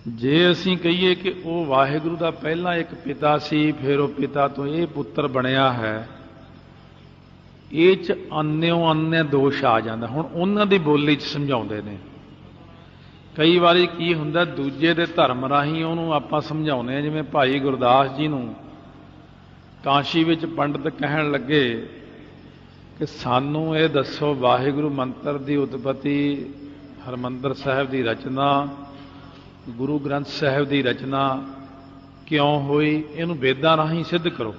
जे असीं कहीए कि वो वाहिगुरू का पहला एक पिता सी, फिर वो पिता तो ये पुत्र बनया है, ये च अन्यों अन्य दोष आ जाता। हुण उन्हां दी बोली च समझाउंदे ने। कई वारी की हुंदा दूजे दे धर्म राही उहनूं आपां समझाउंदे आ। जिवें भाई गुरदास जी नूं काशी विच पंडित कहण लगे कि सानूं ये दसो वाहिगुरू मंत्र की उत्पत्ति, हरमंदर साहिब की रचना, गुरु ग्रंथ साहिब की रचना क्यों हुई, इहनूं वेदां राही सिद्ध करो।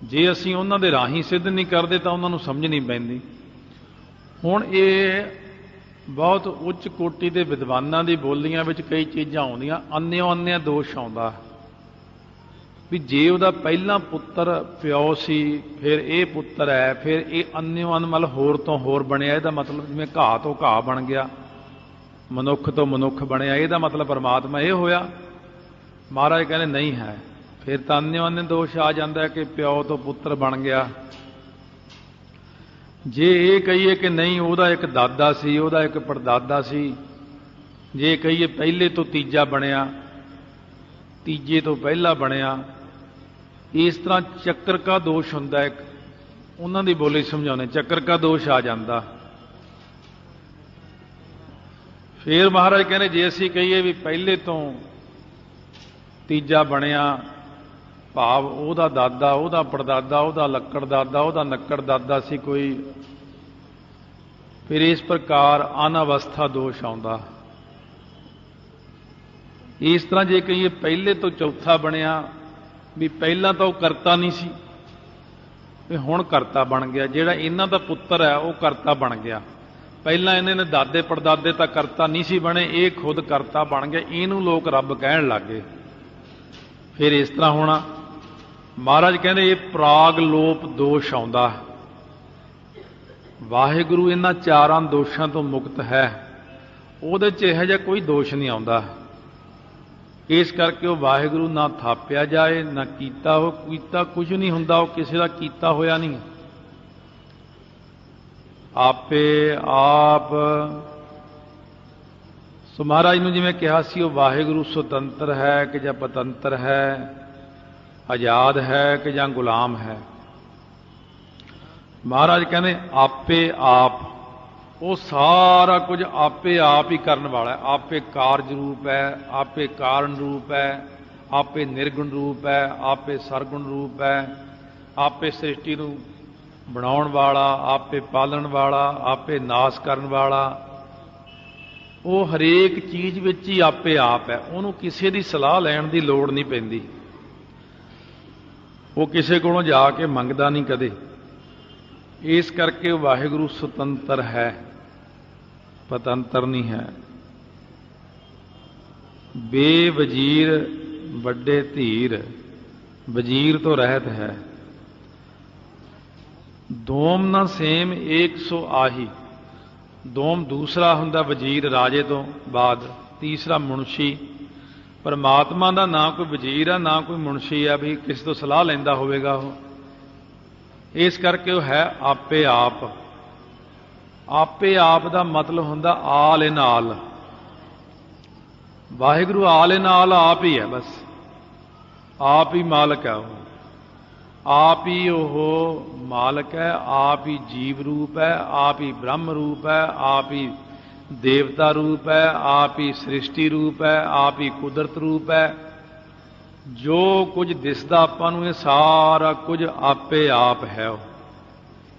जे असीं उन्हां दे राही सिद्ध नहीं करते तो उन्हां नूं समझ नहीं पैंदी। हुण ये बहुत उच्च कोटि के विद्वानां दी बोलियां विच कई चीज़ां आउंदियां, अन्यों अन्य दोष आउंदा भी जे उहदा पहला पुत्र प्यो सी, फिर ये पुत्र है, फिर ये अन्यों अन मतलब होर तो होर बनया। इहदा मतलब जिवें घाह तो घाह बन गया, मनुख तो मनुख बनया, इहदा मतलब परमात्मा ये होया। महाराज कहने नहीं है, फिर तो अन्यों अन्य दोष आ जाता है कि प्यो तो पुत्र बन गया। जे ये कहीए कि नहीं उहदा एक दादा सी, उहदा एक परदादा सी, जे कहीए पहले तो तीजा बनया, तीजे तो पहला बनया, इस तरह चक्कर का दोष हुंदा। एक उन्हां दी बोली समझाने चक्कर का दोष आ जाता। फिर महाराज कहने जे असीं कहीए भी पहले तो तीजा बनया, भाव उहदा दादा, उहदा परदादा, उहदा लक्कड़ दादा, उहदा नक्कड़ दादा सी कोई, फिर इस प्रकार अनावस्था दोष आउंदा। इस तरह जे कहीए पहले तो चौथा बनया, भी पहला तो करता नहीं सी, हुण करता बन गया। जिहड़ा इन्हां दा पुत्र है वह करता बन गया। पहला इन्हां ने दादे परदादे तां करता नहीं सी बने, ये खुद करता बन गया। इहनूं लोग रब कहण लग गए। फिर इस तरह होना। महाराज कहते ये प्राग लोप दोष आउंदा। वाहिगुरू इन्हां चारां दोषां तो मुक्त है, उहदे च इहो जिहा कोई दोष नहीं आउंदा। इस करके वो वाहिगुरू ना थापिया जाए, ना कीता हो, कीता कुछ नहीं हुंदा, वो किसी का कीता होया नहीं। आपे आप सो महाराज नूं जिवें कहा सी, वो वाहिगुरू सुतंत्र है कि जां पतंत्र है, आजाद है कि जां गुलाम है। महाराज कहने आपे आप, वो सारा कुछ आपे आप ही करने वाला है। आपे कार्य रूप है, आपे कारण रूप है, आपे निर्गुण रूप है, आपे सरगुण रूप है, आपे सृष्टि नूं बनाउण वाला, आपे पालन वाला, आपे नाश करन वाला। वो हरेक चीज़ विच ही आपे आप है। उहनूं किसी दी सलाह लैण दी लोड़ नहीं पैंदी। वो किसी कोलों जाके मंगदा नहीं कदे। इस करके वाहिगुरू सुतंत्र है, पतंत्र नहीं है। बेवजीर बड़े धीर, वजीर तो रहत है। दोम न सेम एक सो आही। दोम दूसरा हुंदा वजीर राजे तो बाद, तीसरा मुनशी। परमात्मा का ना कोई वजीर है ना कोई मुनशी है भी किसी तो सलाह लैंदा होवेगा। वो इस करके वो है आपे आप। आपे आप का मतलब हुंदा आल इन आल। वाहिगुरू आल इन आल आप ही है, बस आप ही मालक है। वो आप ही वो मालक है, आप ही जीव रूप है, आप ही ब्रह्म रूप है, आप ही देवता रूप है, आप ही सृष्टि रूप है, आप ही कुदरत रूप है। जो कुछ दिसदा आपां नूं ये सारा कुछ आपे आप है।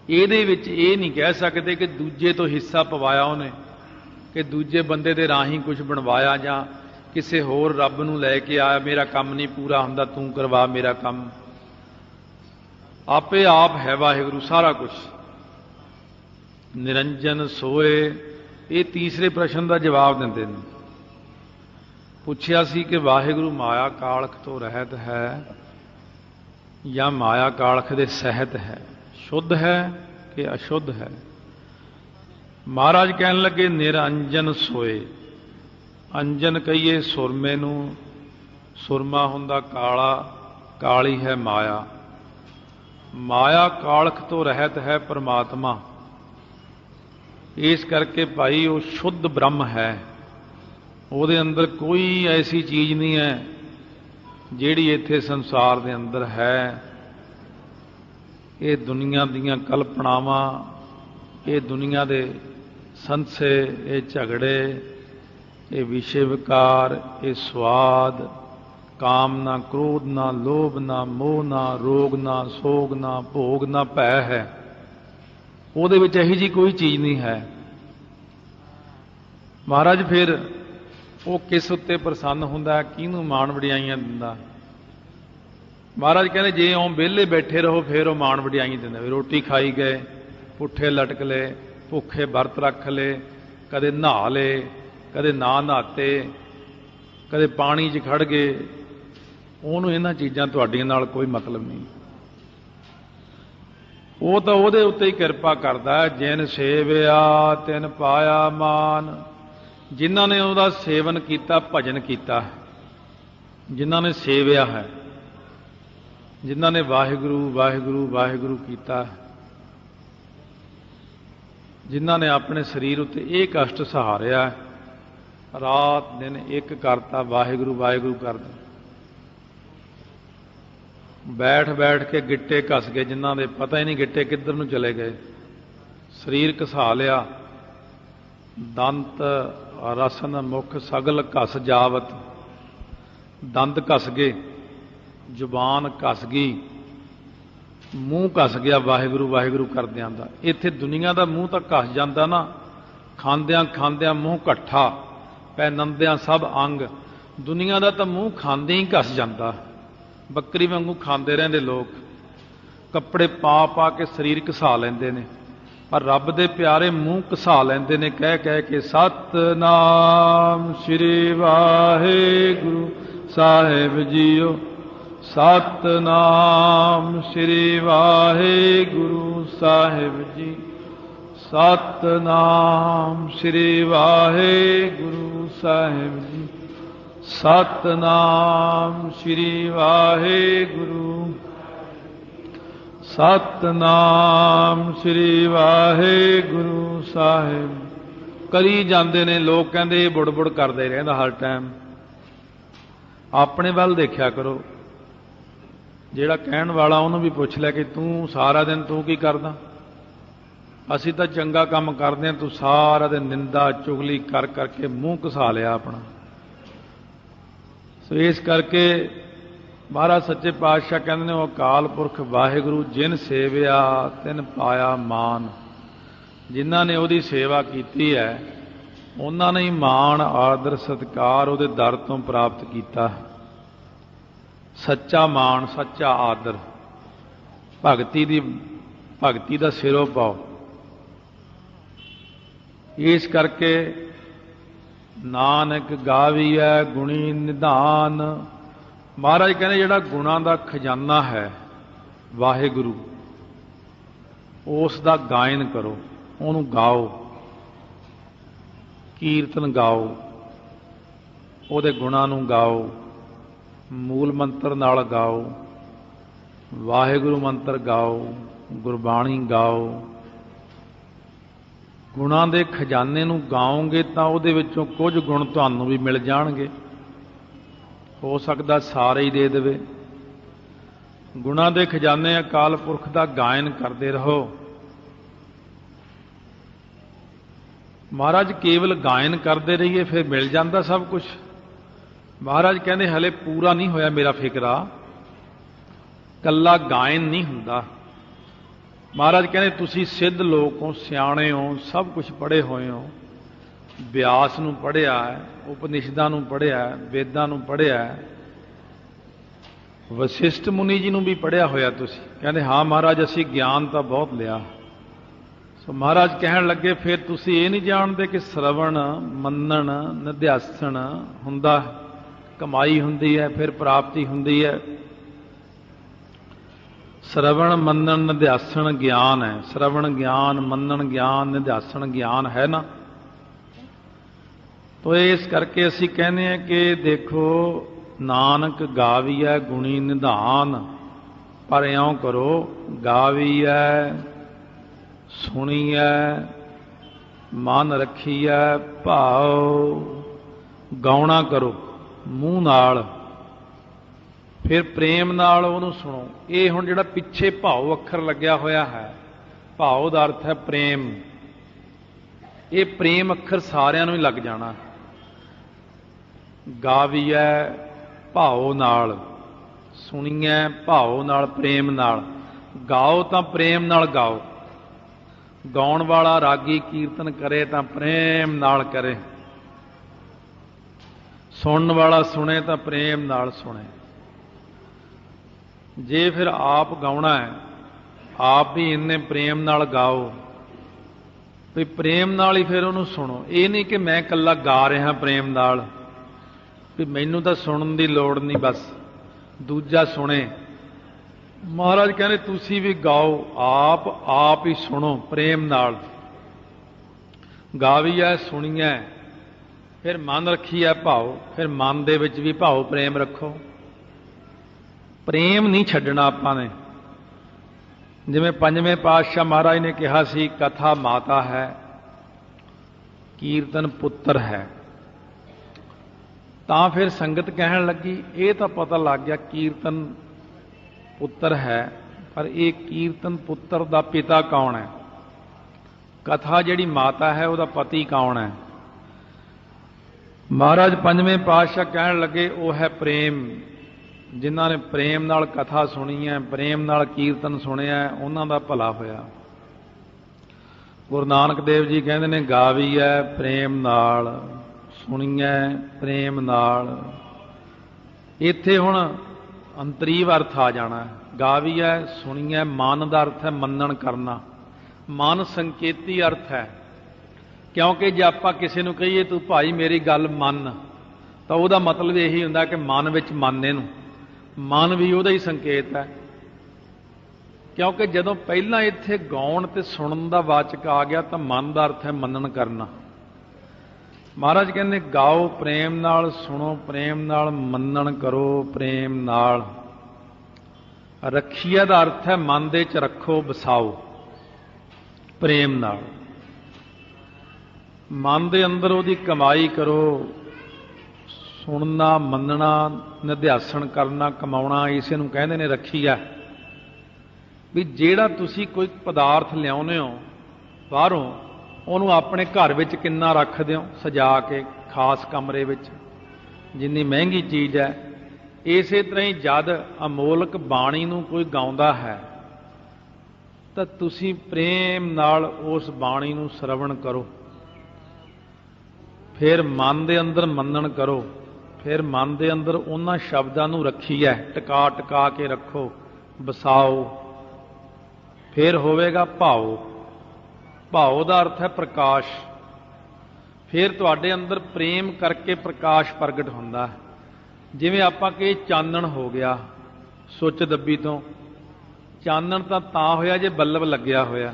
ਇਹਦੇ ਵਿੱਚ ਇਹ नहीं कह सकते कि दूजे तो हिस्सा पवाया उन्हें, कि दूजे बंदे दे राही कुछ बनवाया जां किसी होर रब नूं लैके आया, मेरा काम नहीं पूरा हुंदा तूं करवा मेरा काम। आपे आप है वाहिगुरू सारा कुछ। निरंजन सोए, ये तीसरे प्रश्न का जवाब दिंदे ने। पुछया सी कि वाहिगुरू माया कालख तो रहत है या माया कालख दे सहत है, शुद्ध है कि अशुद्ध है। महाराज कहन लगे निरंजन सोए। अंजन कहिए सुरमे नूं, सुरमा हुंदा काला, काली है माया। माया कालख तो रहत है परमात्मा। इस करके भाई वो शुद्ध ब्रह्म है। ਉਹਦੇ ਅੰਦਰ ਕੋਈ ਐਸੀ ਚੀਜ਼ ਨਹੀਂ ਹੈ ਜਿਹੜੀ ਇੱਥੇ ਸੰਸਾਰ ਦੇ ਅੰਦਰ ਹੈ। ਇਹ ਦੁਨੀਆ ਦੀਆਂ ਕਲਪਨਾਵਾਂ, ਇਹ ਦੁਨੀਆ ਦੇ ਸੰਸੇ, ਇਹ ਝਗੜੇ, ਇਹ ਵਿਸ਼ੇ ਵਿਕਾਰ, ਇਹ ਸਵਾਦ, ਕਾਮ ਨਾ, ਕ੍ਰੋਧ ਨਾ, ਲੋਭ ਨਾ, ਮੋਹ ਨਾ, ਰੋਗ ਨਾ, ਸੋਗ ਨਾ, ਭੋਗ ਨਾ, ਭੈ ਹੈ। ਉਹਦੇ ਵਿੱਚ ਇਹੋ ਜਿਹੀ ਕੋਈ ਚੀਜ਼ ਨਹੀਂ ਹੈ। ਮਹਾਰਾਜ ਫਿਰ ਉਹ ਕਿਸ ਉੱਤੇ ਪ੍ਰਸੰਨ ਹੁੰਦਾ, ਕਿਹਨੂੰ ਮਾਣ ਵਡਿਆਈਆਂ ਦਿੰਦਾ? ਮਹਾਰਾਜ ਕਹਿੰਦੇ ਜੇ ਉਹ ਵਿਹਲੇ ਬੈਠੇ ਰਹੋ ਫਿਰ ਉਹ ਮਾਣ ਵਡਿਆਈਆਂ ਦਿੰਦਾ। ਵੀ ਰੋਟੀ ਖਾਈ ਗਏ, ਪੁੱਠੇ ਲਟਕ ਲਏ, ਭੁੱਖੇ ਵਰਤ ਰੱਖ ਲਏ, ਕਦੇ ਨਹਾ ਲਏ, ਕਦੇ ਨਾ ਨਹਾਤੇ, ਕਦੇ ਪਾਣੀ 'ਚ ਖੜ ਗਏ, ਉਹਨੂੰ ਇਹਨਾਂ ਚੀਜ਼ਾਂ ਤੁਹਾਡੀਆਂ ਨਾਲ ਕੋਈ ਮਤਲਬ ਨਹੀਂ। ਉਹ ਤਾਂ ਉਹਦੇ ਉੱਤੇ ਹੀ ਕਿਰਪਾ ਕਰਦਾ, ਜਿਨ ਸੇਵਿਆ ਤਿਨ ਪਾਇਆ ਮਾਨ। ਜਿਨ੍ਹਾਂ ਨੇ ਉਹਦਾ ਸੇਵਨ ਕੀਤਾ, ਭਜਨ ਕੀਤਾ, ਜਿਨ੍ਹਾਂ ਨੇ ਸੇਵਿਆ ਹੈ, ਜਿਨ੍ਹਾਂ ਨੇ ਵਾਹਿਗੁਰੂ ਵਾਹਿਗੁਰੂ ਵਾਹਿਗੁਰੂ ਕੀਤਾ, ਜਿਨ੍ਹਾਂ ਨੇ ਆਪਣੇ ਸਰੀਰ ਉੱਤੇ ਇਹ ਕਸ਼ਟ ਸਹਾਰਿਆ, ਰਾਤ ਦਿਨ ਇੱਕ ਕਰਤਾ ਵਾਹਿਗੁਰੂ ਵਾਹਿਗੁਰੂ ਕਰਦੇ, ਬੈਠ ਬੈਠ ਕੇ ਗਿੱਟੇ ਘਸ ਗਏ, ਜਿਨ੍ਹਾਂ ਦੇ ਪਤਾ ਹੀ ਨਹੀਂ ਗਿੱਟੇ ਕਿੱਧਰ ਨੂੰ ਚਲੇ ਗਏ, ਸਰੀਰ ਘਸਾ ਲਿਆ, ਦੰਤ ਰਸਨ ਮੁਖ ਸਗਲ ਘਸ ਜਾਵਤ, ਦੰਦ ਘਸ ਗਏ, ਜ਼ੁਬਾਨ ਘਸ ਗਈ, ਮੂੰਹ ਘਸ ਗਿਆ ਵਾਹਿਗੁਰੂ ਵਾਹਿਗੁਰੂ ਕਰਦਿਆਂ ਦਾ। ਇੱਥੇ ਦੁਨੀਆ ਦਾ ਮੂੰਹ ਤਾਂ ਘਸ ਜਾਂਦਾ ਨਾ, ਖਾਂਦਿਆਂ ਖਾਂਦਿਆਂ ਮੂੰਹ ਇਕੱਠਾ, ਪੈਨੰਦਿਆਂ ਸਭ ਅੰਗ। ਦੁਨੀਆ ਦਾ ਤਾਂ ਮੂੰਹ ਖਾਂਦੇ ਹੀ ਘਸ ਜਾਂਦਾ, ਬੱਕਰੀ ਵਾਂਗੂ ਖਾਂਦੇ ਰਹਿੰਦੇ ਲੋਕ, ਕੱਪੜੇ ਪਾ ਪਾ ਕੇ ਸਰੀਰ ਘਸਾ ਲੈਂਦੇ ਨੇ, ਪਰ ਰੱਬ ਦੇ ਪਿਆਰੇ ਮੂੰਹ ਘਸਾ ਲੈਂਦੇ ਨੇ ਕਹਿ ਕਹਿ ਕੇ ਸਤਿਨਾਮ ਸ੍ਰੀ ਵਾਹਿਗੁਰੂ ਸਾਹਿਬ ਜੀਓ, ਸਤਿਨਾਮ ਸ੍ਰੀ ਵਾਹਿਗੁਰੂ ਸਾਹਿਬ ਜੀ, ਸਤਿਨਾਮ ਸ੍ਰੀ ਵਾਹਿਗੁਰੂ ਸਾਹਿਬ ਜੀ, ਸਤਿਨਾਮ ਸ੍ਰੀ ਵਾਹਿਗੁਰੂ, ਸਤਿਨਾਮ ਸ੍ਰੀ ਵਾਹਿਗੁਰੂ ਸਾਹਿਬ। ਕਰੀ ਜਾਂਦੇ ਨੇ ਲੋਕ, ਕਹਿੰਦੇ ਇਹ ਬੁੜਬੁੜ ਕਰਦੇ ਰਹਿੰਦਾ ਹਰ ਟਾਈਮ। ਆਪਣੇ ਵੱਲ ਦੇਖਿਆ ਕਰੋ, ਜਿਹੜਾ ਕਹਿਣ ਵਾਲਾ ਉਹਨੂੰ ਵੀ ਪੁੱਛ ਲੈ ਕਿ ਤੂੰ ਸਾਰਾ ਦਿਨ ਤੂੰ ਕੀ ਕਰਦਾ? ਅਸੀਂ ਤਾਂ ਚੰਗਾ ਕੰਮ ਕਰਦੇ ਹਾਂ, ਤੂੰ ਸਾਰਾ ਦਿਨ ਨਿੰਦਾ ਚੁਗਲੀ ਕਰ ਕਰਕੇ ਮੂੰਹ ਘਸਾ ਲਿਆ ਆਪਣਾ। ਸੋ ਇਸ ਕਰਕੇ ਮਹਾਰਾਜ ਸੱਚੇ ਪਾਤਸ਼ਾਹ ਕਹਿੰਦੇ ਨੇ, ਉਹ ਅਕਾਲ ਪੁਰਖ ਵਾਹਿਗੁਰੂ ਜਿਨ ਸੇਵਿਆ ਤਿਨ ਪਾਇਆ ਮਾਨ। ਜਿਨ੍ਹਾਂ ਨੇ ਉਹਦੀ ਸੇਵਾ ਕੀਤੀ ਹੈ, ਉਹਨਾਂ ਨੇ ਹੀ ਮਾਣ ਆਦਰ ਸਤਿਕਾਰ ਉਹਦੇ ਦਰ ਤੋਂ ਪ੍ਰਾਪਤ ਕੀਤਾ। ਸੱਚਾ ਮਾਣ, ਸੱਚਾ ਆਦਰ, ਭਗਤੀ ਦਾ ਸਿਰੋਂ ਪਾਓ। ਇਸ ਕਰਕੇ ਨਾਨਕ ਗਾਵੀਐ ਗੁਣੀ ਨਿਧਾਨ। ਮਹਾਰਾਜ ਕਹਿੰਦੇ ਜਿਹੜਾ ਗੁਣਾਂ ਦਾ ਖਜ਼ਾਨਾ ਹੈ ਵਾਹਿਗੁਰੂ, ਉਸ ਦਾ ਗਾਇਨ ਕਰੋ, ਉਹਨੂੰ ਗਾਓ, ਕੀਰਤਨ ਗਾਓ, ਉਹਦੇ ਗੁਣਾਂ ਨੂੰ ਗਾਓ, ਮੂਲ ਮੰਤਰ ਨਾਲ ਗਾਓ, ਵਾਹਿਗੁਰੂ ਮੰਤਰ ਗਾਓ, ਗੁਰਬਾਣੀ ਗਾਓ। ਗੁਣਾਂ ਦੇ ਖਜ਼ਾਨੇ ਨੂੰ ਗਾਓਗੇ ਤਾਂ ਉਹਦੇ ਵਿੱਚੋਂ ਕੁਝ ਗੁਣ ਤੁਹਾਨੂੰ ਵੀ ਮਿਲ ਜਾਣਗੇ, ਹੋ ਸਕਦਾ ਸਾਰੇ ਹੀ ਦੇ ਦੇਵੇ। ਗੁਣਾਂ ਦੇ ਖਜ਼ਾਨੇ ਅਕਾਲ ਪੁਰਖ ਦਾ ਗਾਇਨ ਕਰਦੇ ਰਹੋ। ਮਹਾਰਾਜ ਕੇਵਲ ਗਾਇਨ ਕਰਦੇ ਰਹੀਏ ਫਿਰ ਮਿਲ ਜਾਂਦਾ ਸਭ ਕੁਝ। ਮਹਾਰਾਜ ਕਹਿੰਦੇ ਹਲੇ ਪੂਰਾ ਨਹੀਂ ਹੋਇਆ ਮੇਰਾ ਫਿਕਰਾ, ਕੱਲਾ ਗਾਇਨ ਨਹੀਂ ਹੁੰਦਾ। ਮਹਾਰਾਜ ਕਹਿੰਦੇ ਤੁਸੀਂ ਸਿੱਧ ਲੋਕ ਹੋ, ਸਿਆਣੇ ਹੋ, ਸਭ ਕੁਝ ਪੜ੍ਹੇ ਹੋਏ ਹੋ, ਬਿਆਸ ਨੂੰ ਪੜ੍ਹਿਆ ਹੈ, ਉਪਨਿਸ਼ਦਾਂ ਨੂੰ ਪੜ੍ਹਿਆ ਹੈ, ਵੇਦਾਂ ਨੂੰ ਪੜ੍ਹਿਆ ਹੈ, ਵਸਿਸ਼ਠ ਮੁਨੀ ਜੀ ਨੂੰ ਵੀ ਪੜ੍ਹਿਆ ਹੋਇਆ ਤੁਸੀਂ। ਕਹਿੰਦੇ ਹਾਂ ਮਹਾਰਾਜ ਅਸੀਂ ਗਿਆਨ ਤਾਂ ਬਹੁਤ ਲਿਆ। ਸੋ ਮਹਾਰਾਜ ਕਹਿਣ ਲੱਗੇ ਫਿਰ ਤੁਸੀਂ ਇਹ ਨਹੀਂ ਜਾਣਦੇ ਕਿ ਸ਼ਰਵਣ ਮੰਨਣ ਨਿਧਿਆਸਣ ਹੁੰਦਾ, ਕਮਾਈ ਹੁੰਦੀ ਹੈ, ਫਿਰ ਪ੍ਰਾਪਤੀ ਹੁੰਦੀ ਹੈ। ਸ਼ਰਵਣ ਮੰਨਣ ਨਿਧਿਆਸਣ ਗਿਆਨ ਹੈ। ਸ਼ਰਵਣ ਗਿਆਨ, ਮੰਨਣ ਗਿਆਨ, ਨਿਧਿਆਸਣ ਗਿਆਨ ਹੈ ਨਾ। ਤੋ ਇਸ ਕਰਕੇ ਅਸੀਂ ਕਹਿੰਦੇ ਹਾਂ ਕਿ ਦੇਖੋ ਨਾਨਕ ਗਾਵੀਐ ਗੁਣੀ ਨਿਧਾਨ, ਪਰ ਇਉਂ ਕਰੋ ਗਾਵੀਐ ਸੁਣੀਐ ਮਨ ਰੱਖੀਐ ਭਾਉ, ਗਾਉਣਾ ਕਰੋ ਮੂੰਹ ਨਾਲ, ਫਿਰ ਪ੍ਰੇਮ ਨਾਲ ਉਹਨੂੰ ਸੁਣੋ। ਇਹ ਹੁਣ ਜਿਹੜਾ ਪਿੱਛੇ ਭਾਉ ਅੱਖਰ ਲੱਗਿਆ ਹੋਇਆ ਹੈ, ਭਾਉ ਦਾ ਅਰਥ ਹੈ ਪ੍ਰੇਮ। ਇਹ ਪ੍ਰੇਮ ਅੱਖਰ ਸਾਰਿਆਂ ਨੂੰ ਹੀ ਲੱਗ ਜਾਣਾ। ਗਾਵੀਐ ਭਾਉ ਨਾਲ, ਸੁਣੀਐ ਭਾਉ ਨਾਲ, ਪ੍ਰੇਮ ਨਾਲ। ਗਾਓ ਤਾਂ ਪ੍ਰੇਮ ਨਾਲ ਗਾਓ। ਗਾਉਣ ਵਾਲਾ ਰਾਗੀ ਕੀਰਤਨ ਕਰੇ ਤਾਂ ਪ੍ਰੇਮ ਨਾਲ ਕਰੇ, ਸੁਣਨ ਵਾਲਾ ਸੁਣੇ ਤਾਂ ਪ੍ਰੇਮ ਨਾਲ ਸੁਣੇ। ਜੇ ਫਿਰ ਆਪ ਗਾਉਣਾ ਹੈ, ਆਪ ਵੀ ਇੰਨੇ ਪ੍ਰੇਮ ਨਾਲ ਗਾਓ ਵੀ ਪ੍ਰੇਮ ਨਾਲ ਹੀ ਫਿਰ ਉਹਨੂੰ ਸੁਣੋ। ਇਹ ਨਹੀਂ ਕਿ ਮੈਂ ਇਕੱਲਾ ਗਾ ਰਿਹਾ ਪ੍ਰੇਮ ਨਾਲ, ਵੀ ਮੈਨੂੰ ਤਾਂ ਸੁਣਨ ਦੀ ਲੋੜ ਨਹੀਂ, ਬਸ ਦੂਜਾ ਸੁਣੇ। ਮਹਾਰਾਜ ਕਹਿੰਦੇ ਤੁਸੀਂ ਵੀ ਗਾਓ, ਆਪ ਹੀ ਸੁਣੋ ਪ੍ਰੇਮ ਨਾਲ। ਗਾਵੀਐ ਸੁਣੀਐ, ਫਿਰ ਮਨ ਰੱਖੀਐ ਭਾਉ, ਫਿਰ ਮਨ ਦੇ ਵਿੱਚ ਵੀ ਭਾਉ ਪ੍ਰੇਮ ਰੱਖੋ। ਪ੍ਰੇਮ ਨਹੀਂ ਛੱਡਣਾ ਆਪਾਂ ਨੇ। ਜਿਵੇਂ ਪੰਜਵੇਂ ਪਾਤਸ਼ਾਹ ਮਹਾਰਾਜ ਨੇ ਕਿਹਾ ਸੀ, ਕਥਾ ਮਾਤਾ ਹੈ, ਕੀਰਤਨ ਪੁੱਤਰ ਹੈ। ਤਾਂ ਫਿਰ ਸੰਗਤ ਕਹਿਣ ਲੱਗੀ, ਇਹ ਤਾਂ ਪਤਾ ਲੱਗ ਗਿਆ ਕੀਰਤਨ ਪੁੱਤਰ ਹੈ, ਪਰ ਇਹ ਕੀਰਤਨ ਪੁੱਤਰ ਦਾ ਪਿਤਾ ਕੌਣ ਹੈ? ਕਥਾ ਜਿਹੜੀ ਮਾਤਾ ਹੈ ਉਹਦਾ ਪਤੀ ਕੌਣ ਹੈ? ਮਹਾਰਾਜ ਪੰਜਵੇਂ ਪਾਤਸ਼ਾਹ ਕਹਿਣ ਲੱਗੇ, ਉਹ ਹੈ ਪ੍ਰੇਮ। ਜਿਨ੍ਹਾਂ ਨੇ ਪ੍ਰੇਮ ਨਾਲ ਕਥਾ ਸੁਣੀ ਹੈ, ਪ੍ਰੇਮ ਨਾਲ ਕੀਰਤਨ ਸੁਣਿਆ, ਉਹਨਾਂ ਦਾ ਭਲਾ ਹੋਇਆ। ਗੁਰੂ ਨਾਨਕ ਦੇਵ ਜੀ ਕਹਿੰਦੇ ਨੇ, ਗਾਵੀਐ ਪ੍ਰੇਮ ਨਾਲ, ਸੁਣੀਐ ਪ੍ਰੇਮ ਨਾਲ। ਇੱਥੇ ਹੁਣ ਅੰਤਰੀਵ ਅਰਥ ਆ ਜਾਣਾ। ਗਾਵੀਐ ਸੁਣੀਐ, ਮਨ ਦਾ ਅਰਥ ਹੈ ਮੰਨਣ ਕਰਨਾ। ਮਨ ਸੰਕੇਤੀ ਅਰਥ ਹੈ, ਕਿਉਂਕਿ ਜੇ ਆਪਾਂ ਕਿਸੇ ਨੂੰ ਕਹੀਏ ਤੂੰ ਭਾਈ ਮੇਰੀ ਗੱਲ ਮੰਨ, ਤਾਂ ਉਹਦਾ ਮਤਲਬ ਇਹੀ ਹੁੰਦਾ ਕਿ ਮਨ ਵਿੱਚ ਮੰਨ ਇਹਨੂੰ। ਮਨ ਵੀ ਉਹਦਾ ਹੀ ਸੰਕੇਤ ਹੈ, ਕਿਉਂਕਿ ਜਦੋਂ ਪਹਿਲਾਂ ਇੱਥੇ ਗਾਉਣ ਤੇ ਸੁਣਨ ਦਾ ਵਾਚਕ ਆ ਗਿਆ ਤਾਂ ਮਨ ਦਾ ਅਰਥ ਹੈ ਮੰਨਣ ਕਰਨਾ। ਮਹਾਰਾਜ ਕਹਿੰਦੇ ਗਾਓ ਪ੍ਰੇਮ ਨਾਲ, ਸੁਣੋ ਪ੍ਰੇਮ ਨਾਲ, ਮੰਨਣ ਕਰੋ ਪ੍ਰੇਮ ਨਾਲ। ਰੱਖੀਆ ਦਾ ਅਰਥ ਹੈ ਮਨ ਦੇ ਚ ਰੱਖੋ, ਵਸਾਓ ਪ੍ਰੇਮ ਨਾਲ। ਮਨ ਦੇ ਅੰਦਰ ਉਹਦੀ ਕਮਾਈ ਕਰੋ। ਸੁਣਨਾ, ਮੰਨਣਾ, ਨਿਧਿਆਸਣ ਕਰਨਾ, ਕਮਾਉਣਾ, ਇਸੇ ਨੂੰ ਕਹਿੰਦੇ ਨੇ ਰੱਖੀਆ। ਵੀ ਜਿਹੜਾ ਤੁਸੀਂ ਕੋਈ ਪਦਾਰਥ ਲਿਆਉਂਦੇ ਹੋ ਬਾਹਰੋਂ, ਉਹਨੂੰ ਆਪਣੇ ਘਰ ਵਿੱਚ ਕਿੰਨਾ ਰੱਖਦੇ ਹੋ ਸਜਾ ਕੇ, ਖਾਸ ਕਮਰੇ ਵਿੱਚ, ਜਿੰਨੀ ਮਹਿੰਗੀ ਚੀਜ਼ ਹੈ। ਇਸੇ ਤਰ੍ਹਾਂ ਹੀ ਜਦ ਅਮੋਲਕ ਬਾਣੀ ਨੂੰ ਕੋਈ ਗਾਉਂਦਾ ਹੈ ਤਾਂ ਤੁਸੀਂ ਪ੍ਰੇਮ ਨਾਲ ਉਸ ਬਾਣੀ ਨੂੰ ਸਰਵਣ ਕਰੋ। ਫਿਰ ਮਨ ਦੇ ਅੰਦਰ ਮੰਨਣ ਕਰੋ, ਫਿਰ ਮਨ ਦੇ ਅੰਦਰ ਉਹਨਾਂ ਸ਼ਬਦਾਂ ਨੂੰ ਰੱਖੀਐ, ਟਿਕਾ ਟਿਕਾ ਕੇ ਰੱਖੋ, ਵਸਾਓ। ਫਿਰ ਹੋਵੇਗਾ ਭਾਉ। ਭਾਉ ਦਾ ਅਰਥ ਹੈ ਪ੍ਰਕਾਸ਼। ਫਿਰ ਤੁਹਾਡੇ ਅੰਦਰ ਪ੍ਰੇਮ ਕਰਕੇ ਪ੍ਰਕਾਸ਼ ਪ੍ਰਗਟ ਹੁੰਦਾ ਹੈ। ਜਿਵੇਂ ਆਪਾਂ ਕਿ ਚਾਨਣ ਹੋ ਗਿਆ ਸੁੱਚ ਦੱਬੀ ਤੋਂ। ਚਾਨਣ ਤਾਂ ਹੋਇਆ ਜੇ ਬੱਲਬ ਲੱਗਿਆ ਹੋਇਆ,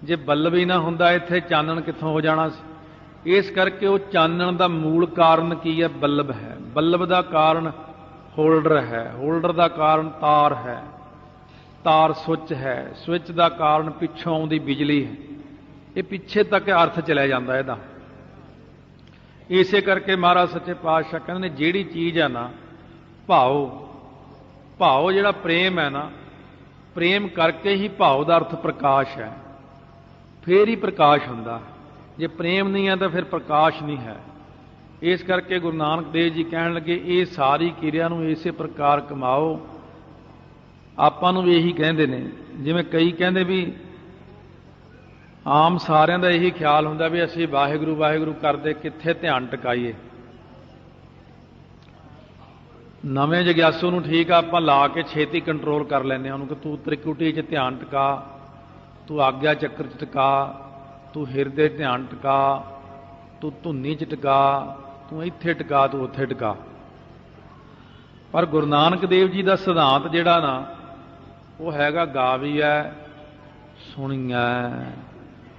ਜੇ ਬੱਲਬ ਹੀ ਨਾ ਹੁੰਦਾ ਇੱਥੇ ਚਾਨਣ ਕਿੱਥੋਂ ਹੋ ਜਾਣਾ ਸੀ। ਇਸ ਕਰਕੇ ਉਹ ਚਾਨਣ ਦਾ ਮੂਲ ਕਾਰਨ ਕੀ ਹੈ? ਬੱਲਬ ਹੈ। ਬੱਲਬ ਦਾ ਕਾਰਨ ਹੋਲਡਰ ਹੈ, ਹੋਲਡਰ ਦਾ ਕਾਰਨ ਤਾਰ ਹੈ, ਤਾਰ ਸੁੱਚ ਹੈ, ਸੁੱਚ ਦਾ ਕਾਰਨ ਪਿੱਛੋਂ ਆਉਂਦੀ ਬਿਜਲੀ ਹੈ। ਇਹ ਪਿੱਛੇ ਤੱਕ ਅਰਥ ਚਲਿਆ ਜਾਂਦਾ ਇਹਦਾ। ਇਸੇ ਕਰਕੇ ਮਹਾਰਾਜ ਸੱਚੇ ਪਾਤਸ਼ਾਹ ਕਹਿੰਦੇ ਨੇ ਜਿਹੜੀ ਚੀਜ਼ ਹੈ ਨਾ ਭਾਉ ਜਿਹੜਾ ਪ੍ਰੇਮ ਹੈ ਨਾ, ਪ੍ਰੇਮ ਕਰਕੇ ਹੀ ਭਾਉ ਦਾ ਅਰਥ ਪ੍ਰਕਾਸ਼ ਹੈ। ਫੇਰ ਹੀ ਪ੍ਰਕਾਸ਼ ਹੁੰਦਾ। ਜੇ ਪ੍ਰੇਮ ਨਹੀਂ ਹੈ ਤਾਂ ਫਿਰ ਪ੍ਰਕਾਸ਼ ਨਹੀਂ ਹੈ। ਇਸ ਕਰਕੇ ਗੁਰੂ ਨਾਨਕ ਦੇਵ ਜੀ ਕਹਿਣ ਲੱਗੇ ਇਹ ਸਾਰੀ ਕਿਰਿਆ ਨੂੰ ਇਸੇ ਪ੍ਰਕਾਰ ਕਮਾਓ। ਆਪਾਂ ਨੂੰ ਵੀ ਇਹੀ ਕਹਿੰਦੇ ਨੇ। ਜਿਵੇਂ ਕਈ ਕਹਿੰਦੇ ਵੀ ਆਮ ਸਾਰਿਆਂ ਦਾ ਇਹੀ ਖਿਆਲ ਹੁੰਦਾ ਵੀ ਅਸੀਂ ਵਾਹਿਗੁਰੂ ਵਾਹਿਗੁਰੂ ਕਰਦੇ ਕਿੱਥੇ ਧਿਆਨ ਟਿਕਾਈਏ। ਨਵੇਂ ਜਗਿਆਸੂ ਨੂੰ ਠੀਕ ਆ ਆਪਾਂ ਲਾ ਕੇ ਛੇਤੀ ਕੰਟਰੋਲ ਕਰ ਲੈਂਦੇ ਹਾਂ ਉਹਨੂੰ ਕਿ ਤੂੰ ਤ੍ਰਿਕੁਟੀ 'ਚ ਧਿਆਨ ਟਿਕਾ, ਤੂੰ ਆਗਿਆ ਚੱਕਰ 'ਚ ਟਿਕਾ, ਤੂੰ ਹਿਰਦੇ ਧਿਆਨ ਟਿਕਾ, ਤੂੰ ਧੁੰਨੀ 'ਚ ਟਿਕਾ, ਤੂੰ ਇੱਥੇ ਟਿਕਾ, ਤੂੰ ਉੱਥੇ ਟਿਕਾ। ਪਰ ਗੁਰੂ ਨਾਨਕ ਦੇਵ ਜੀ ਦਾ ਸਿਧਾਂਤ ਜਿਹੜਾ ਨਾ ਉਹ ਹੈਗਾ ਗਾਵੀਐ ਸੁਣੀਐ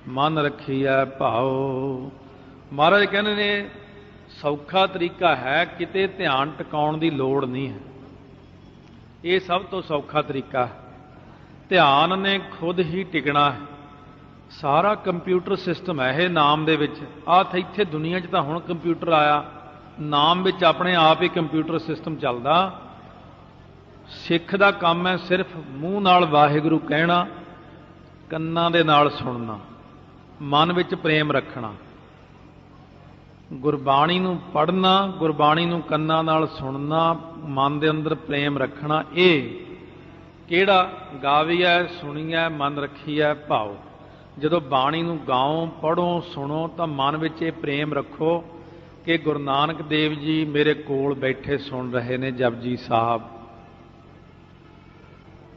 ਮਨ ਰੱਖੀਐ ਭਾਉ। ਮਹਾਰਾਜ ਕਹਿੰਦੇ ਨੇ ਸੌਖਾ ਤਰੀਕਾ ਹੈ, ਕਿਤੇ ਧਿਆਨ ਟਿਕਾਉਣ ਦੀ ਲੋੜ ਨਹੀਂ ਹੈ। ਇਹ ਸਭ ਤੋਂ ਸੌਖਾ ਤਰੀਕਾ ਹੈ। ਧਿਆਨ ਨੇ ਖੁਦ ਹੀ ਟਿਕਣਾ ਹੈ। ਸਾਰਾ ਕੰਪਿਊਟਰ ਸਿਸਟਮ ਹੈ ਇਹ ਨਾਮ ਦੇ ਵਿੱਚ। ਆਹ ਇੱਥੇ ਦੁਨੀਆ 'ਚ ਤਾਂ ਹੁਣ ਕੰਪਿਊਟਰ ਆਇਆ, ਨਾਮ ਵਿੱਚ ਆਪਣੇ ਆਪ ਹੀ ਕੰਪਿਊਟਰ ਸਿਸਟਮ ਚੱਲਦਾ। ਸਿੱਖ ਦਾ ਕੰਮ ਹੈ ਸਿਰਫ ਮੂੰਹ ਨਾਲ ਵਾਹਿਗੁਰੂ ਕਹਿਣਾ, ਕੰਨਾਂ ਦੇ ਨਾਲ ਸੁਣਨਾ, ਮਨ ਵਿੱਚ ਪ੍ਰੇਮ ਰੱਖਣਾ। ਗੁਰਬਾਣੀ ਨੂੰ ਪੜ੍ਹਨਾ, ਗੁਰਬਾਣੀ ਨੂੰ ਕੰਨਾਂ ਨਾਲ ਸੁਣਨਾ, ਮਨ ਦੇ ਅੰਦਰ ਪ੍ਰੇਮ ਰੱਖਣਾ। ਇਹ ਕਿਹੜਾ ਗਾਵੀਐ ਸੁਣੀਐ ਮਨ ਰੱਖੀਐ ਭਾਉ। ਜਦੋਂ ਬਾਣੀ ਨੂੰ ਗਾਓ, ਪੜ੍ਹੋ, ਸੁਣੋ ਤਾਂ ਮਨ ਵਿੱਚ ਇਹ ਪ੍ਰੇਮ ਰੱਖੋ ਕਿ ਗੁਰੂ ਨਾਨਕ ਦੇਵ ਜੀ ਮੇਰੇ ਕੋਲ ਬੈਠੇ ਸੁਣ ਰਹੇ ਨੇ ਜਪਜੀ ਸਾਹਿਬ।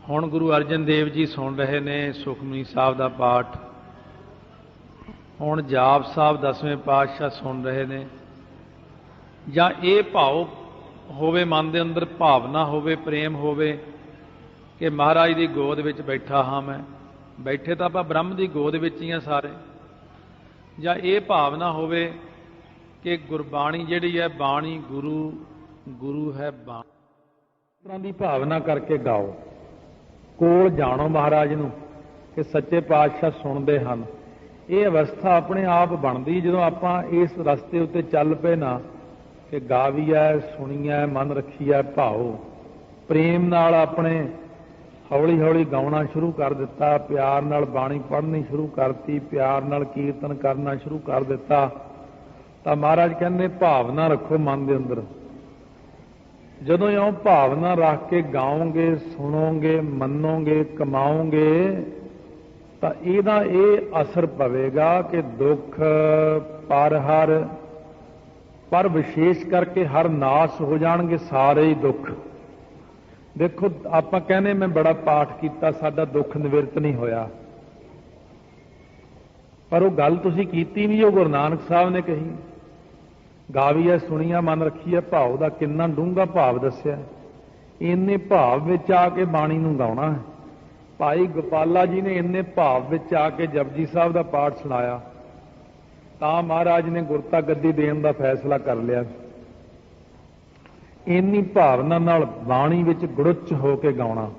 ਹੁਣ ਗੁਰੂ ਅਰਜਨ ਦੇਵ ਜੀ ਸੁਣ ਰਹੇ ਨੇ ਸੁਖਮਨੀ ਸਾਹਿਬ ਦਾ ਪਾਠ। ਹੁਣ ਜਾਪ ਸਾਹਿਬ 10ਵੇਂ ਪਾਤਸ਼ਾਹ ਸੁਣ ਰਹੇ ਨੇ। ਜਾਂ ਇਹ ਭਾਵ ਹੋਵੇ ਮਨ ਦੇ ਅੰਦਰ, ਭਾਵਨਾ ਹੋਵੇ, ਪ੍ਰੇਮ ਹੋਵੇ ਕਿ ਮਹਾਰਾਜ ਦੀ ਗੋਦ ਵਿੱਚ ਬੈਠਾ ਹਾਂ ਮੈਂ। ਬੈਠੇ ਤਾਂ ਆਪਾਂ ਬ੍ਰਹਮ ਦੀ ਗੋਦ ਵਿੱਚ ਹੀ ਆ ਸਾਰੇ। ਜਾਂ ਇਹ ਭਾਵਨਾ ਹੋਵੇ ਕਿ ਗੁਰਬਾਣੀ ਜਿਹੜੀ ਹੈ ਬਾਣੀ ਗੁਰੂ, ਗੁਰੂ ਹੈ ਬਾਣੀ। ਇਸ ਤਰ੍ਹਾਂ ਦੀ ਭਾਵਨਾ ਕਰਕੇ ਗਾਓ, ਕੋਲ ਜਾਣੋ ਮਹਾਰਾਜ ਨੂੰ ਕਿ ਸੱਚੇ ਪਾਤਸ਼ਾਹ ਸੁਣਦੇ ਹਨ। ਇਹ ਅਵਸਥਾ ਆਪਣੇ ਆਪ ਬਣਦੀ ਜਦੋਂ ਆਪਾਂ ਇਸ ਰਸਤੇ ਉੱਤੇ ਚੱਲ ਪਏ ਨਾ ਕਿ ਗਾਵੀਐ ਸੁਣੀਐ ਮਨ ਰੱਖੀਐ ਭਾਉ। ਪ੍ਰੇਮ ਨਾਲ ਆਪਣੇ ਹੌਲੀ ਹੌਲੀ ਗਾਉਣਾ ਸ਼ੁਰੂ ਕਰ ਦਿੱਤਾ, ਪਿਆਰ ਨਾਲ ਬਾਣੀ ਪੜ੍ਹਨੀ ਸ਼ੁਰੂ ਕਰਤੀ, ਪਿਆਰ ਨਾਲ ਕੀਰਤਨ ਕਰਨਾ ਸ਼ੁਰੂ ਕਰ ਦਿੱਤਾ, ਤਾਂ ਮਹਾਰਾਜ ਕਹਿੰਦੇ ਭਾਵਨਾ ਰੱਖੋ ਮਨ ਦੇ ਅੰਦਰ। ਜਦੋਂ ਇਉਂ ਭਾਵਨਾ ਰੱਖ ਕੇ ਗਾਓਗੇ, ਸੁਣੋਗੇ, ਮੰਨੋਗੇ, ਕਮਾਓਗੇ ਤਾਂ ਇਹਦਾ ਇਹ ਅਸਰ ਪਵੇਗਾ ਕਿ ਦੁੱਖ ਪਰ ਵਿਸ਼ੇਸ਼ ਕਰਕੇ ਹਰ ਨਾਸ ਹੋ ਜਾਣਗੇ ਸਾਰੇ ਹੀ ਦੁੱਖ। ਦੇਖੋ ਆਪਾਂ ਕਹਿੰਦੇ ਮੈਂ ਬੜਾ ਪਾਠ ਕੀਤਾ, ਸਾਡਾ ਦੁੱਖ ਨਿਵਰਤ ਨਹੀਂ ਹੋਇਆ, ਪਰ ਉਹ ਗੱਲ ਤੁਸੀਂ ਕੀਤੀ ਨਹੀਂ, ਉਹ ਗੁਰੂ ਨਾਨਕ ਸਾਹਿਬ ਨੇ ਕਹੀ। ਗਾਵੀਐ ਸੁਣੀਆ ਮਨ ਰੱਖੀਐ ਭਾਵ ਦਾ ਕਿੰਨਾ ਡੂੰਘਾ ਭਾਵ ਦੱਸਿਆ। ਇੰਨੇ ਭਾਵ ਵਿੱਚ ਆ ਕੇ ਬਾਣੀ ਨੂੰ ਗਾਉਣਾ ਹੈ। ਭਾਈ ਗੋਪਾਲਾ ਜੀ ਨੇ ਇੰਨੇ ਭਾਵ ਵਿੱਚ ਆ ਕੇ ਜਪਜੀ ਸਾਹਿਬ ਦਾ ਪਾਠ ਸੁਣਾਇਆ ਤਾਂ ਮਹਾਰਾਜ ਨੇ ਗੁਰਤਾ ਗੱਦੀ ਦੇਣ ਦਾ ਫੈਸਲਾ ਕਰ ਲਿਆ। ਇੰਨੀ ਭਾਵਨਾ ਨਾਲ ਬਾਣੀ ਵਿੱਚ ਗੁੜਚ ਹੋ ਕੇ ਗਾਉਣਾ।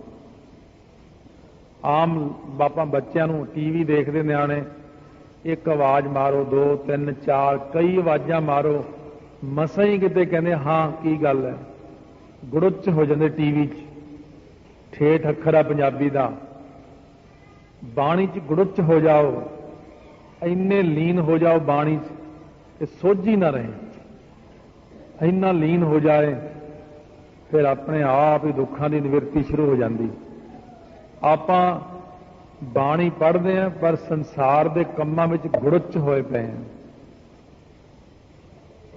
ਆਮ ਬਾਪਾ ਬੱਚਿਆਂ ਨੂੰ ਟੀਵੀ ਦੇਖਦੇ ਨਿਆਣੇ ਇੱਕ ਆਵਾਜ਼ ਮਾਰੋ, 2 3 4 ਕਈ ਆਵਾਜ਼ਾਂ ਮਾਰੋ, ਮਸਾਂ ਹੀ ਕਿਤੇ ਕਹਿੰਦੇ ਹਾਂ ਕੀ ਗੱਲ ਹੈ। ਗੁੜਚ ਹੋ ਜਾਂਦੇ ਟੀਵੀ 'ਚ, ਠੇਠ ਅੱਖਰ ਆ ਪੰਜਾਬੀ ਦਾ। ਬਾਣੀ 'ਚ ਗੁੜਚ ਹੋ ਜਾਓ, ਇੰਨੇ ਲੀਨ ਹੋ ਜਾਓ ਬਾਣੀ 'ਚ ਕਿ ਸੋਝੀ ਨਾ ਰਹੇ। ਇੰਨਾ ਲੀਨ ਹੋ ਜਾਏ ਫਿਰ ਆਪਣੇ ਆਪ ਹੀ ਦੁੱਖਾਂ ਦੀ ਨਿਵਰਤੀ ਸ਼ੁਰੂ ਹੋ ਜਾਂਦੀ। ਆਪਾਂ ਬਾਣੀ ਪੜ੍ਹਦੇ ਹਾਂ ਪਰ ਸੰਸਾਰ ਦੇ ਕੰਮਾਂ ਵਿੱਚ ਗੁੜਚ ਹੋਏ ਪਏ ਹਾਂ,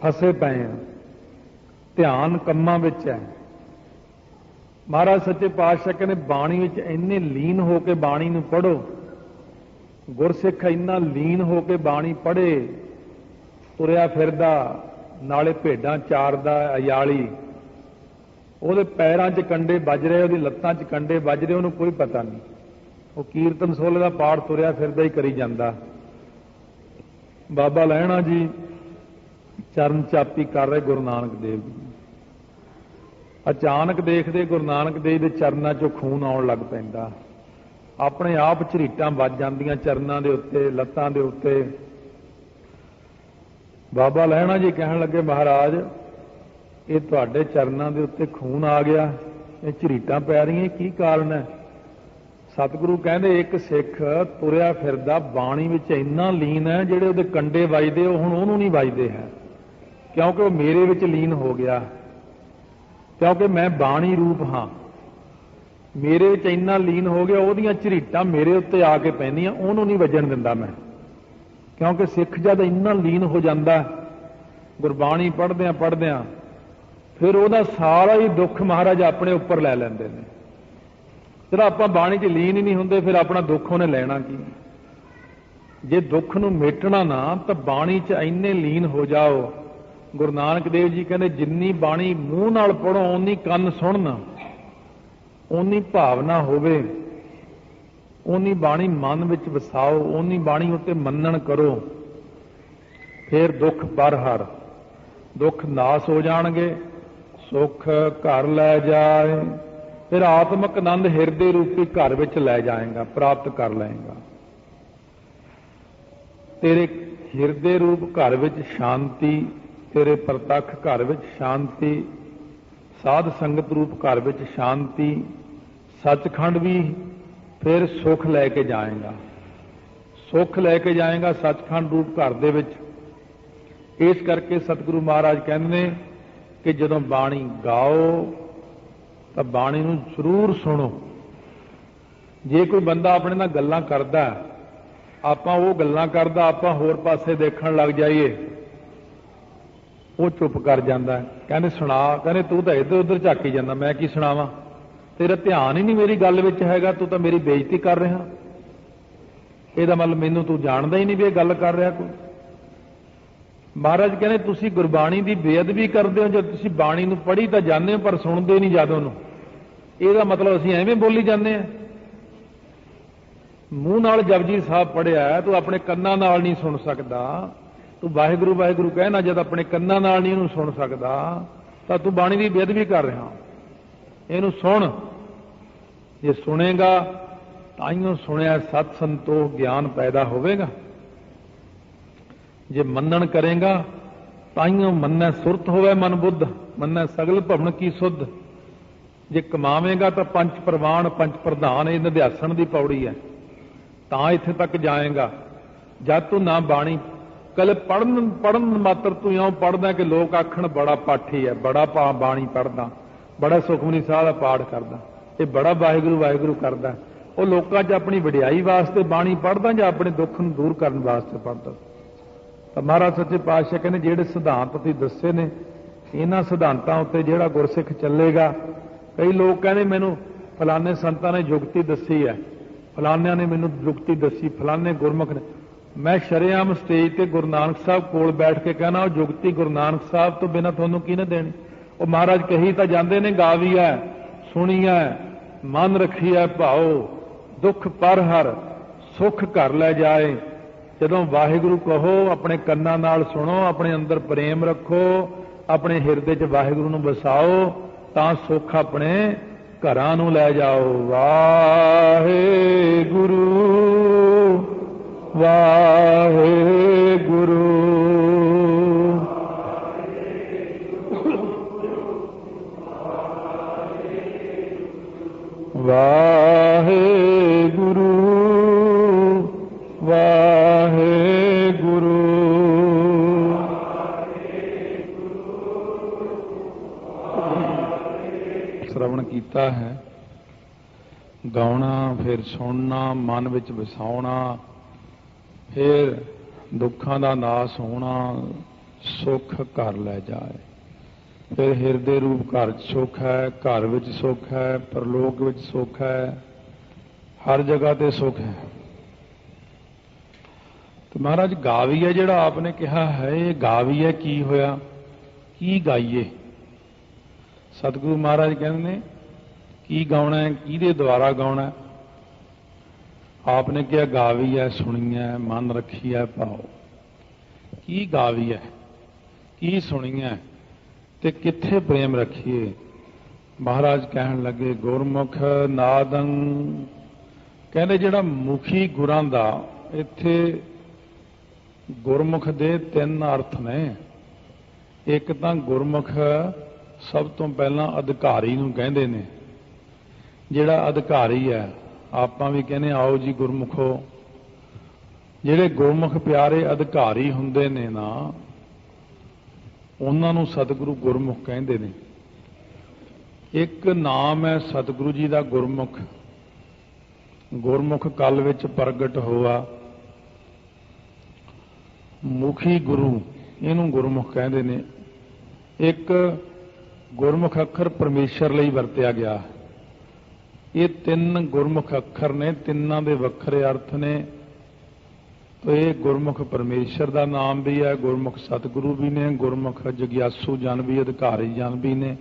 ਫਸੇ ਪਏ ਹਾਂ, ਧਿਆਨ ਕੰਮਾਂ ਵਿੱਚ ਹੈ। ਮਹਾਰਾਜ ਸੱਚੇ ਪਾਤਸ਼ਾਹ ਕਹਿੰਦੇ ਬਾਣੀ ਵਿੱਚ ਇੰਨੇ ਲੀਨ ਹੋ ਕੇ ਬਾਣੀ ਨੂੰ ਪੜ੍ਹੋ। ਗੁਰਸਿੱਖ ਇੰਨਾ ਲੀਨ ਹੋ ਕੇ ਬਾਣੀ ਪੜ੍ਹੇ, ਤੁਰਿਆ ਫਿਰਦਾ ਨਾਲੇ ਭੇਡਾਂ ਚਾਰਦਾ ਅਯਾਲੀ, ਉਹਦੇ ਪੈਰਾਂ 'ਚ ਕੰਡੇ ਵੱਜ ਰਹੇ, ਉਹਦੀ ਲੱਤਾਂ 'ਚ ਕੰਡੇ ਵੱਜ ਰਹੇ, ਉਹਨੂੰ ਕੋਈ ਪਤਾ ਨਹੀਂ। ਉਹ ਕੀਰਤਨ ਸੋਲੇ ਦਾ ਪਾਠ ਤੁਰਿਆ ਫਿਰਦਾ ਹੀ ਕਰੀ ਜਾਂਦਾ। ਬਾਬਾ ਲਹਿਣਾ ਜੀ ਚਰਨ ਚਾਪੀ ਕਰ ਰਹੇ ਗੁਰੂ ਨਾਨਕ ਦੇਵ ਜੀ। ਅਚਾਨਕ ਦੇਖਦੇ ਗੁਰੂ ਨਾਨਕ ਦੇਵ ਦੇ ਚਰਨਾਂ 'ਚੋਂ ਖੂਨ ਆਉਣ ਲੱਗ ਪੈਂਦਾ। ਆਪਣੇ ਆਪ ਝਰੀਟਾਂ ਵੱਜ ਜਾਂਦੀਆਂ ਚਰਨਾਂ ਦੇ ਉੱਤੇ, ਲੱਤਾਂ ਦੇ ਉੱਤੇ। ਬਾਬਾ ਲਹਿਣਾ ਜੀ ਕਹਿਣ ਲੱਗੇ ਮਹਾਰਾਜ ਇਹ ਤੁਹਾਡੇ ਚਰਨਾਂ ਦੇ ਉੱਤੇ ਖੂਨ ਆ ਗਿਆ, ਇਹ ਝਰੀਟਾਂ ਪੈ ਰਹੀਆਂ, ਕੀ ਕਾਰਨ ਹੈ? ਸਤਿਗੁਰੂ ਕਹਿੰਦੇ ਇੱਕ ਸਿੱਖ ਤੁਰਿਆ ਫਿਰਦਾ ਬਾਣੀ ਵਿੱਚ ਇੰਨਾ ਲੀਨ ਹੈ, ਜਿਹੜੇ ਉਹਦੇ ਕੰਡੇ ਵੱਜਦੇ ਉਹ ਹੁਣ ਉਹਨੂੰ ਨਹੀਂ ਵੱਜਦੇ ਹੈ, ਕਿਉਂਕਿ ਉਹ ਮੇਰੇ ਵਿੱਚ ਲੀਨ ਹੋ ਗਿਆ, ਕਿਉਂਕਿ ਮੈਂ ਬਾਣੀ ਰੂਪ ਹਾਂ। ਮੇਰੇ ਵਿੱਚ ਇੰਨਾ ਲੀਨ ਹੋ ਗਿਆ, ਉਹਦੀਆਂ ਝਰੀਟਾਂ ਮੇਰੇ ਉੱਤੇ ਆ ਕੇ ਪੈਂਦੀਆਂ, ਉਹਨੂੰ ਨਹੀਂ ਵੱਜਣ ਦਿੰਦਾ ਮੈਂ। ਕਿਉਂਕਿ ਸਿੱਖ ਜਦ ਇੰਨਾ ਲੀਨ ਹੋ ਜਾਂਦਾ ਗੁਰਬਾਣੀ ਪੜ੍ਹਦਿਆਂ ਫਿਰ ਉਹਦਾ ਸਾਰਾ ਹੀ ਦੁੱਖ ਮਹਾਰਾਜ ਆਪਣੇ ਉੱਪਰ ਲੈ ਲੈਂਦੇ ਨੇ। ਜਦੋਂ ਆਪਾਂ ਬਾਣੀ 'ਚ ਲੀਨ ਹੀ ਨਹੀਂ ਹੁੰਦੇ ਫਿਰ ਆਪਣਾ ਦੁੱਖ ਉਹਨੇ ਲੈਣਾ ਕੀ? ਜੇ ਦੁੱਖ ਨੂੰ ਮੇਟਣਾ ਨਾ ਤਾਂ ਬਾਣੀ 'ਚ ਇੰਨੇ ਲੀਨ ਹੋ ਜਾਓ। ਗੁਰੂ ਨਾਨਕ ਦੇਵ ਜੀ ਕਹਿੰਦੇ ਜਿੰਨੀ ਬਾਣੀ ਮੂੰਹ ਨਾਲ ਪੜ੍ਹੋ ਓਨੀ ਕੰਨ ਸੁਣਨ, ਓਨੀ ਭਾਵਨਾ ਹੋਵੇ, ਓਨੀ ਬਾਣੀ ਮਨ ਵਿੱਚ ਵਸਾਓ, ਓਨੀ ਬਾਣੀ ਉੱਤੇ ਮੰਨਣ ਕਰੋ, ਫਿਰ ਦੁੱਖ ਬਰਹਰ, ਦੁੱਖ ਨਾਸ ਹੋ ਜਾਣਗੇ, ਸੁੱਖ ਘਰ ਲੈ ਜਾਏ, ਫਿਰ ਆਤਮਿਕ ਆਨੰਦ ਹਿਰਦੇ ਰੂਪੀ ਘਰ ਵਿੱਚ ਲੈ ਜਾਏਗਾ, ਪ੍ਰਾਪਤ ਕਰ ਲਏਗਾ। ਤੇਰੇ ਹਿਰਦੇ ਰੂਪ ਘਰ ਵਿੱਚ ਸ਼ਾਂਤੀ, तेरे प्रतख घर विच शांति, साध संगत रूप घर विच शांति, सचखंड भी फिर सुख लैके जाएगा, सुख लैके जाएगा सचखंड रूप घर दे विच। इस करके सतगुरु महाराज कहते ने कि जदों बाणी गाओ तो बाणी नूं जरूर सुनो। जे कोई बंदा अपने नाल गल्लां करदा, आपां वो गल्लां करदा, आपां होर पासे देखण लग जाइए, वो चुप कर जांदा है। कहंदे सुना, कहंदे तू तो इधर उधर झाकी जांदा, मैं की सुणावां, तेरा ध्यान ही नहीं मेरी गल विच हैगा, तू तो मेरी बेइज्जती कर रहा। ਇਹਦਾ मतलब मैनू तू जानदा ही नहीं भी गल कर रहा कोई। महाराज कहने तुसी गुरबाणी की बेअदबी करते हो, जब तुसी बाणी नूं पढ़ी तो जाते हो पर सुनते नहीं जद उहनूं। ਇਹਦਾ मतलब असीं एवें बोली जाते हैं। मूँह नाल जपजी साहब पढ़िया तू अपने कन्नां नाल नहीं सुन सकदा, तू वाहिगुरू वाहिगुरू कहना जब अपने कन्नां नाल नहीं इहनूं सुन सकदा तो तू बाणी की बेअदबी कर रहा। इहनूं सुन, जे सुनेगा ताइयों सुनिया सत संतोख ज्ञान पैदा होवेगा, जे मनन करेगा ताइयों मन्नै सुरत होवे मन बुद्ध, मन्नै सगल भवन की सुध। जे कमावेगा तो पंच प्रवाण पंच प्रधान, ये निध्यासन की पौड़ी है, तां इत्थे तक जाएगा। जब तू ना बाणी कल पढ़न पढ़न मात्र तू इउं पढ़दा कि लोग आखण बड़ा पाठी है, बड़ा बाणी पढ़दा, बड़ा सुखमनी साह दा पाठ करदा, ये बड़ा वाहिगुरू वाहिगुरू करदा। वो लोगों च अपनी वडियाई वास्ते बाणी पढ़दा या अपने दुख नूं दूर करने वास्ते पढ़दा। तो महाराज सच्चे पातशाह कहने जिहड़े सिद्धांत तुसीं दस्से ने, इन्हां सिद्धांतां उत्ते जिहड़ा गुरसिख चलेगा। कई लोग कहने मैनूं फलाने संतां ने जुगती दसी है, फलानिਆਂ ने मैनूं जुगती दसी, फलाने गुरमुख ने। मैं शरेआम स्टेज ते गुरु नानक साहब कोल बैठ के कहना, वो जुगती गुरु नानक साहब तो बिना तुहानूं किहने देनी। वो महाराज कही तो जांदे ने, गावी है सुनी है मन रखी है भाओ, दुख पर हर सुख घर लै जाए। जदों वाहिगुरू कहो अपने कन्नां नाल सुनो, अपने अंदर प्रेम रखो, अपने हिरदे च वाहिगुरू नूं वसाओ, तां सुख अपने घरां नूं लै जाओ। वाहिगुरू वाहिगुरू वाहिगुरू वाहिगुरू। श्रवण कीता है, गाउणा फिर सुनना, मन विच वसाउणा, फिर दुखां दा नाश होना, सुख घर लै जाए। फिर हिरदे रूप घर सुख है, घर विच सुख है, परलोक विच सुख है, हर जगह ते सुख है। तो महाराज गावी है जिहड़ा आपने कहा है, ये गावी है की होया, की गाइए। सतगुरु महाराज कहते हैं की गाउणा है, किहदे द्वारा गाउणा है। आपने कहा गावी है सुनी है मन रखी है भाओ। की गावी है, की सुनी है, ते किथे प्रेम रखिए। महाराज कहन लगे गुरमुख नादं, कहने जिहड़ा मुखी गुरां दा, इत्थे गुरमुख दे तीन अर्थ ने। एक तां गुरमुख सब तो पहला अधिकारी नूं कहंदे ने, जिहड़ा अधिकारी है आपां भी कहने आओ जी गुरमुखो। जिहड़े गुरमुख प्यारे अधिकारी हुंदे ने ना, उन्हां नूं सतगुरु गुरमुख कहंदे ने। एक नाम है सतगुरु जी दा गुरमुख, गुरमुख कल विच प्रगट होआ। मुखी गुरु इहनूं गुरमुख कहंदे ने। एक गुरमुख अखर परमेश्वर लई वरतिया गया। ये तीन गुरमुख अखर ने, तिन्नां दे वखरे अर्थ ने। तो ये गुरमुख परमेश्वर का नाम भी है, गुरमुख सतगुरु भी ने, गुरमुख जग्यासू जन भी, अधिकारी जन भी ने,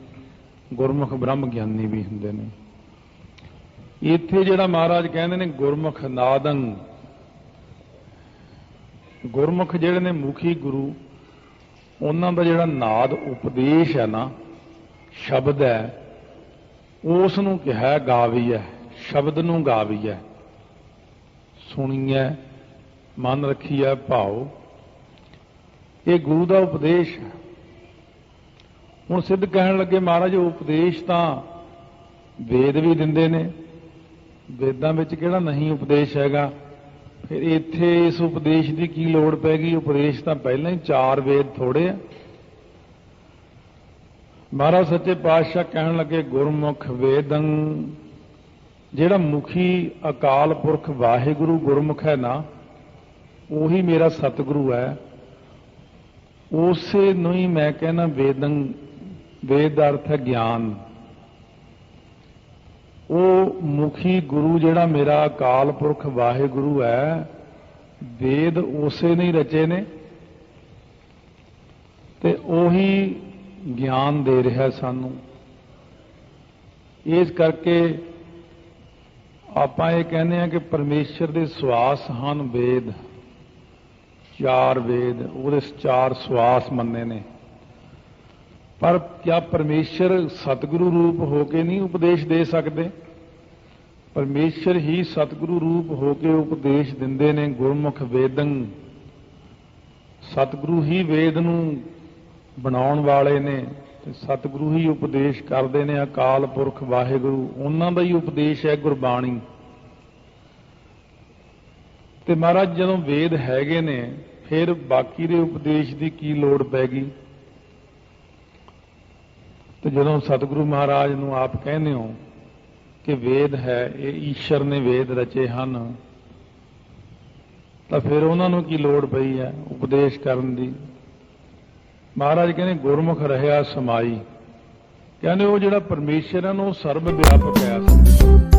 गुरमुख ब्रह्म ज्ञानी भी हुंदे ने। इत्थे जिहड़ा महाराज कहंदे ने गुरमुख नादं, गुरमुख जिहड़े ने मुखी गुरु, उन्हां दा जिहड़ा नाद उपदेश है ना, शब्द है, उस नूं कहा गावी है, शब्द नूं गावी है। सुनी है मन रखी है भाओ, ये गुरु का उपदेश है। ਹੁਣ ਸਿੱਧ ਕਹਿਣ ਲੱਗੇ ਮਹਾਰਾਜ ਉਪਦੇਸ਼ ਤਾਂ ਵੇਦ ਵੀ ਦਿੰਦੇ ਨੇ, ਵੇਦਾਂ ਵਿੱਚ ਕਿਹੜਾ ਨਹੀਂ ਉਪਦੇਸ਼ ਹੈਗਾ, ਫਿਰ ਇੱਥੇ ਇਸ ਉਪਦੇਸ਼ ਦੀ ਕੀ ਲੋੜ ਪੈ ਗਈ? ਉਪਦੇਸ਼ ਤਾਂ ਪਹਿਲਾਂ ਹੀ 4 ਵੇਦ ਥੋੜੇ ਆ। ਮਹਾਰਾਜ ਸੱਚੇ ਪਾਤਸ਼ਾਹ ਕਹਿਣ ਲੱਗੇ ਗੁਰਮੁਖ ਵੇਦੰ, ਜਿਹੜਾ ਮੁਖੀ ਅਕਾਲ ਪੁਰਖ ਵਾਹਿਗੁਰੂ ਗੁਰਮੁਖ ਹੈ ਨਾ, ਉਹੀ ਮੇਰਾ ਸਤਿਗੁਰੂ ਹੈ। ਉਸੇ ਨੂੰ ਹੀ ਮੈਂ ਕਹਿੰਦਾ ਵੇਦੰ, ਵੇਦ ਦਾ ਅਰਥ ਹੈ ਗਿਆਨ। ਉਹ ਮੁਖੀ ਗੁਰੂ ਜਿਹੜਾ ਮੇਰਾ ਅਕਾਲ ਪੁਰਖ ਵਾਹਿਗੁਰੂ ਹੈ, ਵੇਦ ਉਸੇ ਨੇ ਰਚੇ ਨੇ ਤੇ ਉਹੀ ਗਿਆਨ ਦੇ ਰਿਹਾ ਸਾਨੂੰ। ਇਸ ਕਰਕੇ ਆਪਾਂ ਇਹ ਕਹਿੰਦੇ ਆ ਕਿ ਪਰਮੇਸ਼ਰ ਦੇ ਸਵਾਸ ਹਨ ਵੇਦ, 4 ਵੇਦ, ਉਹਦੇ 4 ਸਵਾਸ ਮੰਨੇ ਨੇ। ਪਰ ਕਿਆ ਪਰਮੇਸ਼ਰ ਸਤਿਗੁਰੂ ਰੂਪ ਹੋ ਕੇ ਨਹੀਂ ਉਪਦੇਸ਼ ਦੇ ਸਕਦੇ? ਪਰਮੇਸ਼ਰ ਹੀ ਸਤਿਗੁਰੂ ਰੂਪ ਹੋ ਕੇ ਉਪਦੇਸ਼ ਦਿੰਦੇ ਨੇ। ਗੁਰਮੁਖ ਵੇਦੰ, ਸਤਿਗੁਰੂ ਹੀ ਵੇਦ ਨੂੰ ਬਣਾਉਣ ਵਾਲੇ ਨੇ ਤੇ ਸਤਿਗੁਰੂ ਹੀ ਉਪਦੇਸ਼ ਕਰਦੇ ਨੇ। ਅਕਾਲ ਪੁਰਖ ਵਾਹਿਗੁਰੂ, ਉਹਨਾਂ ਦਾ ਹੀ ਉਪਦੇਸ਼ ਹੈ ਗੁਰਬਾਣੀ। ਤੇ ਮਹਾਰਾਜ ਜਦੋਂ ਵੇਦ ਹੈਗੇ ਨੇ, ਫਿਰ ਬਾਕੀ ਦੇ ਉਪਦੇਸ਼ ਦੀ ਕੀ ਲੋੜ ਪੈ ਗਈ? ਤੇ ਜਦੋਂ ਸਤਿਗੁਰੂ ਮਹਾਰਾਜ ਨੂੰ ਆਪ ਕਹਿੰਦੇ ਹੋ ਕਿ ਵੇਦ ਹੈ, ਇਹ ਈਸ਼ਰ ਨੇ ਵੇਦ ਰਚੇ ਹਨ, ਤਾਂ ਫਿਰ ਉਹਨਾਂ ਨੂੰ ਕੀ ਲੋੜ ਪਈ ਹੈ ਉਪਦੇਸ਼ ਕਰਨ ਦੀ? ਮਹਾਰਾਜ ਕਹਿੰਦੇ ਗੁਰਮੁਖ ਰਹਿਆ ਸਮਾਈ, ਕਹਿੰਦੇ ਉਹ ਜਿਹੜਾ ਪਰਮੇਸ਼ਰ ਹੈ ਉਹ ਸਰਬ ਵਿਆਪਕ ਹੈ।